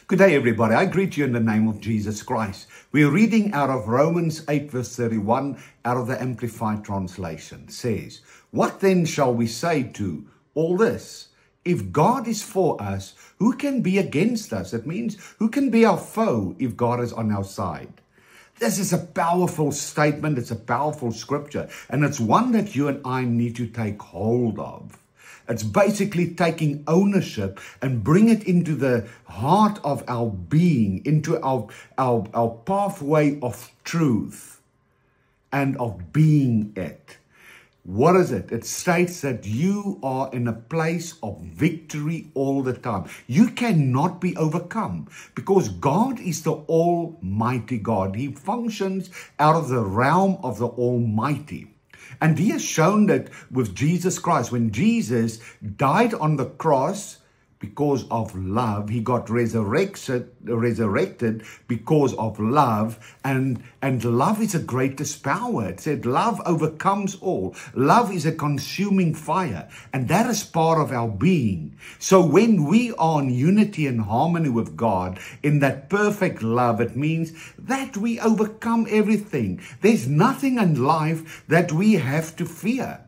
Good day, everybody. I greet you in the name of Jesus Christ. We're reading out of Romans 8, verse 31, out of the Amplified Translation. It says, "What then shall we say to all this? If God is for us, who can be against us?" It means, who can be our foe if God is on our side? This is a powerful statement. It's a powerful scripture. And it's one that you and I need to take hold of. It's basically taking ownership and bring it into the heart of our being, into our pathway of truth and of being it. What is it? It states that you are in a place of victory all the time. You cannot be overcome because God is the Almighty God. He functions out of the realm of the Almighty. And he has shown that with Jesus Christ. When Jesus died on the cross because of love, he got resurrected because of love. And love is the greatest power. It said love overcomes all. Love is a consuming fire. And that is part of our being. So when we are in unity and harmony with God, in that perfect love, it means that we overcome everything. There's nothing in life that we have to fear.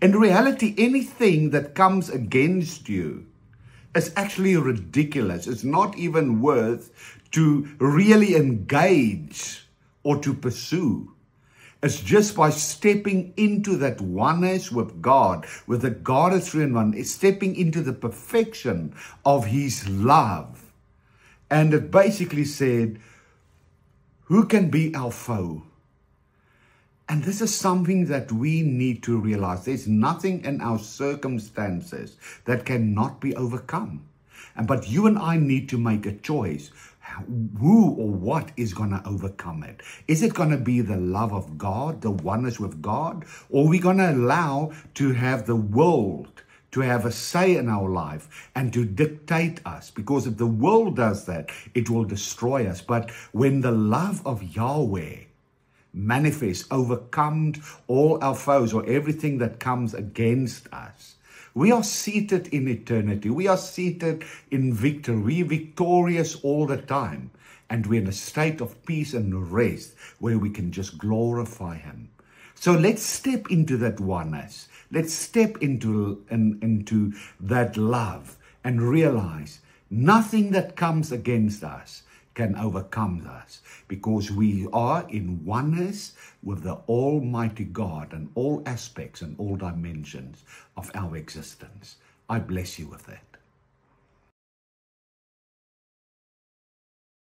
In reality, anything that comes against you, it's actually ridiculous. It's not even worth to really engage or to pursue. It's just by stepping into that oneness with God, with the God of 3 in 1, it's stepping into the perfection of his love. And it basically said, who can be our foe? And this is something that we need to realize. There's nothing in our circumstances that cannot be overcome. But you and I need to make a choice. Who or what is going to overcome it? Is it going to be the love of God, the oneness with God? Or are we going to allow to have the world to have a say in our life and to dictate us? Because if the world does that, it will destroy us. But when the love of Yahweh manifest, overcomes all our foes or everything that comes against us, we are seated in eternity. We are seated in victory. We are victorious all the time. And we're in a state of peace and rest where we can just glorify him. So let's step into that oneness. Let's step into that love and realize nothing that comes against us can overcome us, because we are in oneness with the Almighty God in all aspects and all dimensions of our existence. I bless you with that.